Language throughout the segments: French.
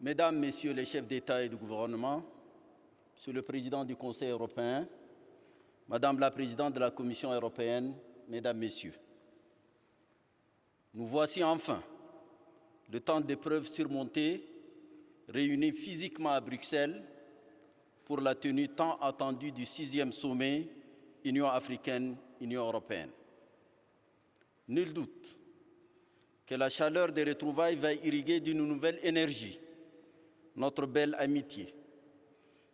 Mesdames, Messieurs les chefs d'État et de gouvernement, Monsieur le Président du Conseil européen, Madame la Présidente de la Commission européenne, Mesdames, Messieurs, nous voici enfin, le temps d'épreuves surmonté, réunis physiquement à Bruxelles pour la tenue tant attendue du 6e sommet Union africaine-Union européenne. Nul doute que la chaleur des retrouvailles va irriguer d'une nouvelle énergie notre belle amitié,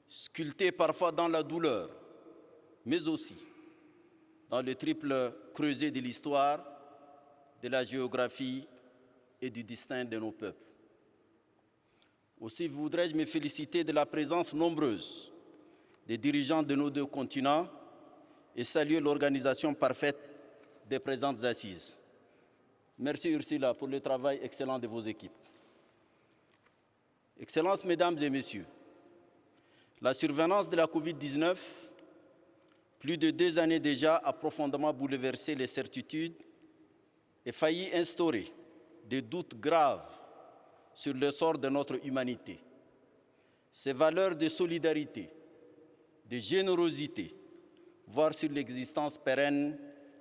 sculptée parfois dans la douleur, mais aussi dans le triple creuset de l'histoire, de la géographie et du destin de nos peuples. Aussi voudrais-je me féliciter de la présence nombreuse des dirigeants de nos deux continents et saluer l'organisation parfaite des présentes assises. Merci Ursula pour le travail excellent de vos équipes. Excellences, Mesdames et Messieurs, la survenance de la Covid-19, plus de 2 années déjà, a profondément bouleversé les certitudes et failli instaurer des doutes graves sur le sort de notre humanité. Ces valeurs de solidarité, de générosité, voire sur l'existence pérenne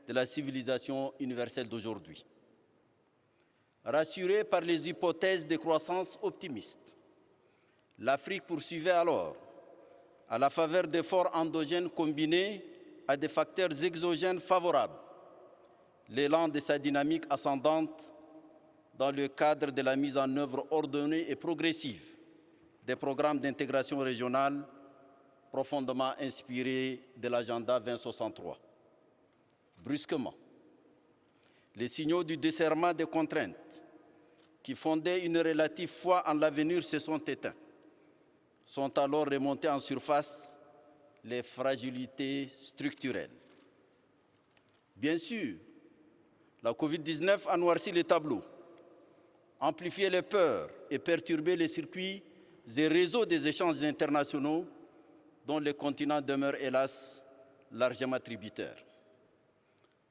de la civilisation universelle d'aujourd'hui. Rassurée par les hypothèses de croissance optimistes, l'Afrique poursuivait alors, à la faveur d'efforts endogènes combinés à des facteurs exogènes favorables, l'élan de sa dynamique ascendante dans le cadre de la mise en œuvre ordonnée et progressive des programmes d'intégration régionale profondément inspirés de l'agenda 2063. Brusquement, les signaux du desserrement des contraintes qui fondaient une relative foi en l'avenir se sont éteints. Sont alors remontées en surface les fragilités structurelles. Bien sûr, la Covid-19 a noirci les tableaux, amplifié les peurs et perturbé les circuits et réseaux des échanges internationaux dont le continent demeure hélas largement tributaire.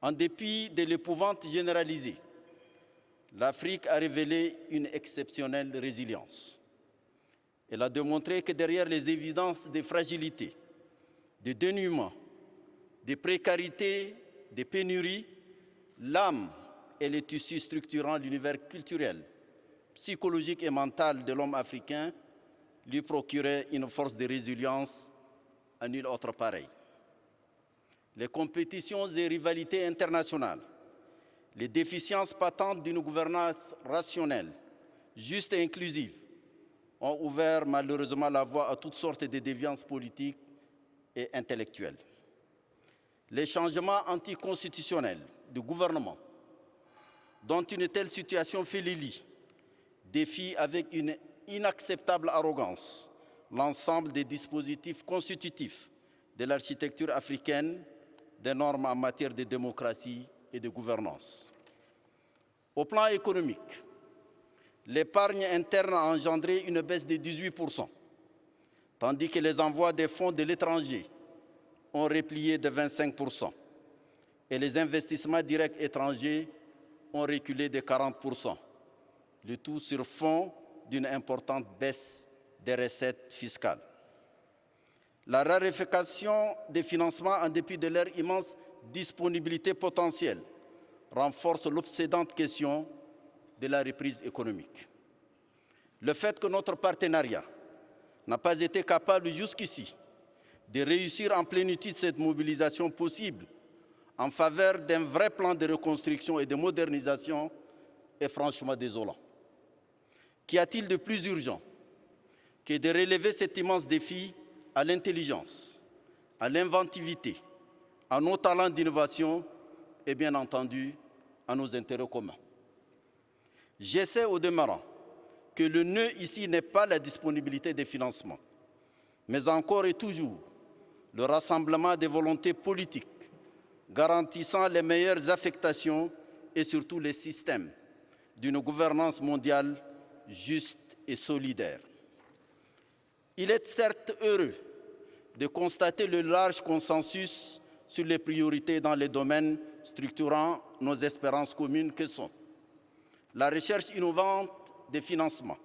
En dépit de l'épouvante généralisée, l'Afrique a révélé une exceptionnelle résilience. Elle a démontré que derrière les évidences des fragilités, des dénuements, des précarités, des pénuries, l'âme et les tissus structurant l'univers culturel, psychologique et mental de l'homme africain lui procuraient une force de résilience à nul autre pareil. Les compétitions et rivalités internationales, les déficiences patentes d'une gouvernance rationnelle, juste et inclusive, ont ouvert malheureusement la voie à toutes sortes de déviances politiques et intellectuelles. Les changements anticonstitutionnels du gouvernement, dont une telle situation fait le lit, défient avec une inacceptable arrogance l'ensemble des dispositifs constitutifs de l'architecture africaine, des normes en matière de démocratie et de gouvernance. Au plan économique, l'épargne interne a engendré une baisse de 18%, tandis que les envois des fonds de l'étranger ont replié de 25%, et les investissements directs étrangers ont reculé de 40%, le tout sur fond d'une importante baisse des recettes fiscales. La raréfaction des financements, en dépit de leur immense disponibilité potentielle, renforce l'obsédante question de la reprise économique. Le fait que notre partenariat n'a pas été capable jusqu'ici de réussir en plénitude cette mobilisation possible en faveur d'un vrai plan de reconstruction et de modernisation est franchement désolant. Qu'y a-t-il de plus urgent que de relever cet immense défi à l'intelligence, à l'inventivité, à nos talents d'innovation et bien entendu à nos intérêts communs? J'essaie au demeurant que le nœud ici n'est pas la disponibilité des financements, mais encore et toujours le rassemblement des volontés politiques garantissant les meilleures affectations et surtout les systèmes d'une gouvernance mondiale juste et solidaire. Il est certes heureux de constater le large consensus sur les priorités dans les domaines structurant nos espérances communes que sont la recherche innovante des financements,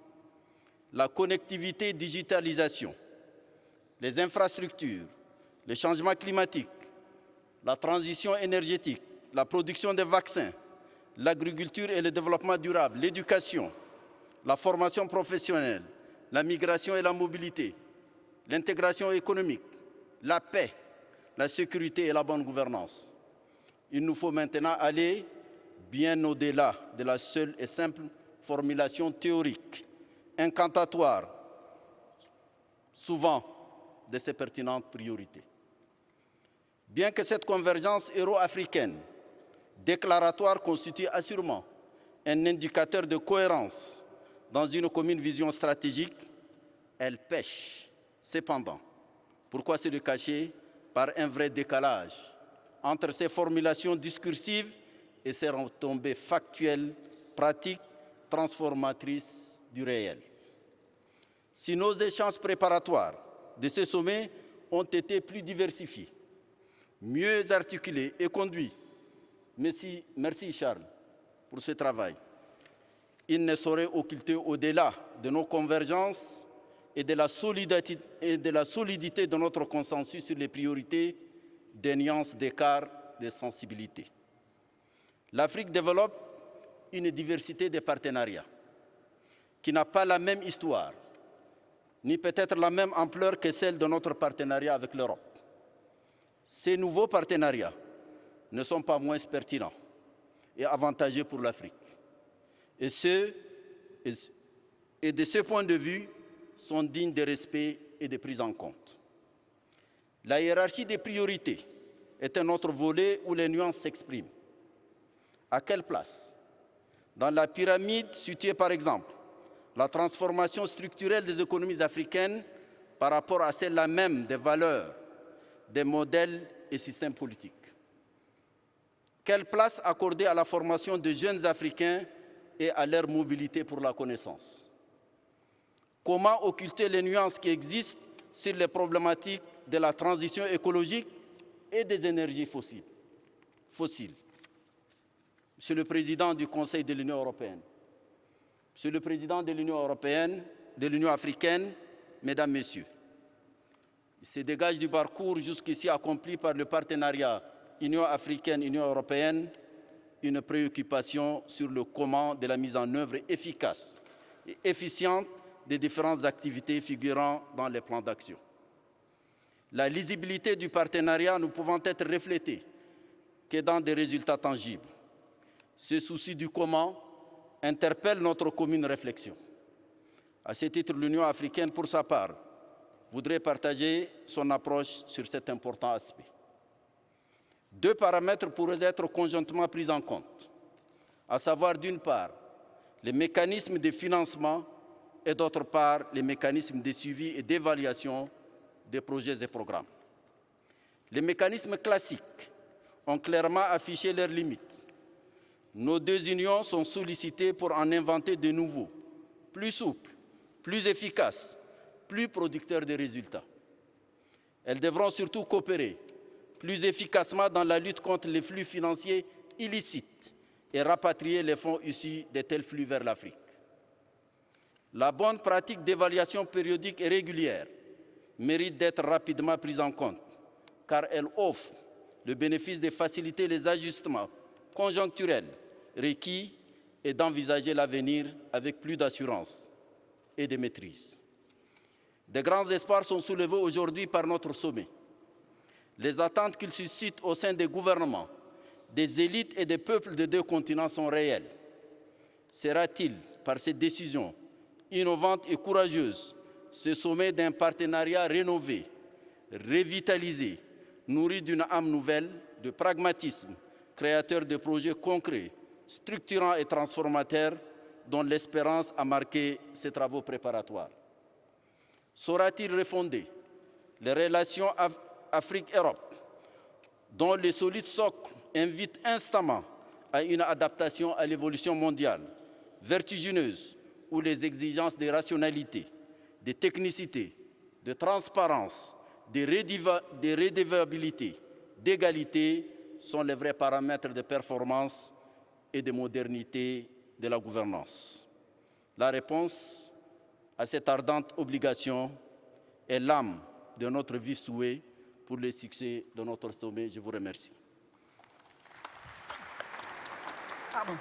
la connectivité et digitalisation, les infrastructures, le changement climatique, la transition énergétique, la production de vaccins, l'agriculture et le développement durable, l'éducation, la formation professionnelle, la migration et la mobilité, l'intégration économique, la paix, la sécurité et la bonne gouvernance. Il nous faut maintenant aller bien au-delà de la seule et simple formulation théorique, incantatoire, souvent de ces pertinentes priorités. Bien que cette convergence euro-africaine déclaratoire constitue assurément un indicateur de cohérence dans une commune vision stratégique, elle pêche cependant. Pourquoi se le cacher? Par un vrai décalage entre ces formulations discursives et ces retombées factuelles, pratiques, transformatrices du réel. Si nos échanges préparatoires de ce sommet ont été plus diversifiés, mieux articulés et conduits, merci Charles pour ce travail, il ne saurait occulter au-delà de nos convergences et de la solidité de notre consensus sur les priorités des nuances d'écart de sensibilité. L'Afrique développe une diversité de partenariats qui n'a pas la même histoire, ni peut-être la même ampleur que celle de notre partenariat avec l'Europe. Ces nouveaux partenariats ne sont pas moins pertinents et avantageux pour l'Afrique. Et de ce point de vue, sont dignes de respect et de prise en compte. La hiérarchie des priorités est un autre volet où les nuances s'expriment. À quelle place? Dans la pyramide située par exemple la transformation structurelle des économies africaines par rapport à celle-là même des valeurs, des modèles et systèmes politiques. Quelle place accorder à la formation de jeunes Africains et à leur mobilité pour la connaissance? Comment occulter les nuances qui existent sur les problématiques de la transition écologique et des énergies fossiles? Monsieur le Président du Conseil de l'Union européenne, Monsieur le Président de l'Union européenne, de l'Union africaine, Mesdames, Messieurs, il se dégage du parcours jusqu'ici accompli par le partenariat Union africaine-Union européenne une préoccupation sur le comment de la mise en œuvre efficace et efficiente des différentes activités figurant dans les plans d'action. La lisibilité du partenariat ne pouvant être reflétée que dans des résultats tangibles. Ce souci du comment interpelle notre commune réflexion. À ce titre, l'Union africaine, pour sa part, voudrait partager son approche sur cet important aspect. Deux paramètres pourraient être conjointement pris en compte, à savoir d'une part les mécanismes de financement et d'autre part les mécanismes de suivi et d'évaluation des projets et programmes. Les mécanismes classiques ont clairement affiché leurs limites. Nos deux unions sont sollicitées pour en inventer de nouveaux, plus souples, plus efficaces, plus producteurs de résultats. Elles devront surtout coopérer plus efficacement dans la lutte contre les flux financiers illicites et rapatrier les fonds issus de tels flux vers l'Afrique. La bonne pratique d'évaluation périodique et régulière mérite d'être rapidement prise en compte, car elle offre le bénéfice de faciliter les ajustements conjoncturels requis et d'envisager l'avenir avec plus d'assurance et de maîtrise. De grands espoirs sont soulevés aujourd'hui par notre sommet. Les attentes qu'il suscite au sein des gouvernements, des élites et des peuples des deux continents sont réelles. Sera-t-il, par ces décisions innovantes et courageuses, ce sommet d'un partenariat rénové, revitalisé, nourri d'une âme nouvelle, de pragmatisme, créateur de projets concrets, structurants et transformateurs, dont l'espérance a marqué ses travaux préparatoires? Saura-t-il refonder les relations Afrique-Europe, dont le solide socle invite instamment à une adaptation à l'évolution mondiale, vertigineuse, où les exigences de rationalité, de technicité, de transparence, de redevabilité, d'égalité sont les vrais paramètres de performance et de modernité de la gouvernance? La réponse à cette ardente obligation est l'âme de notre vif souhait pour le succès de notre sommet. Je vous remercie. Pardon.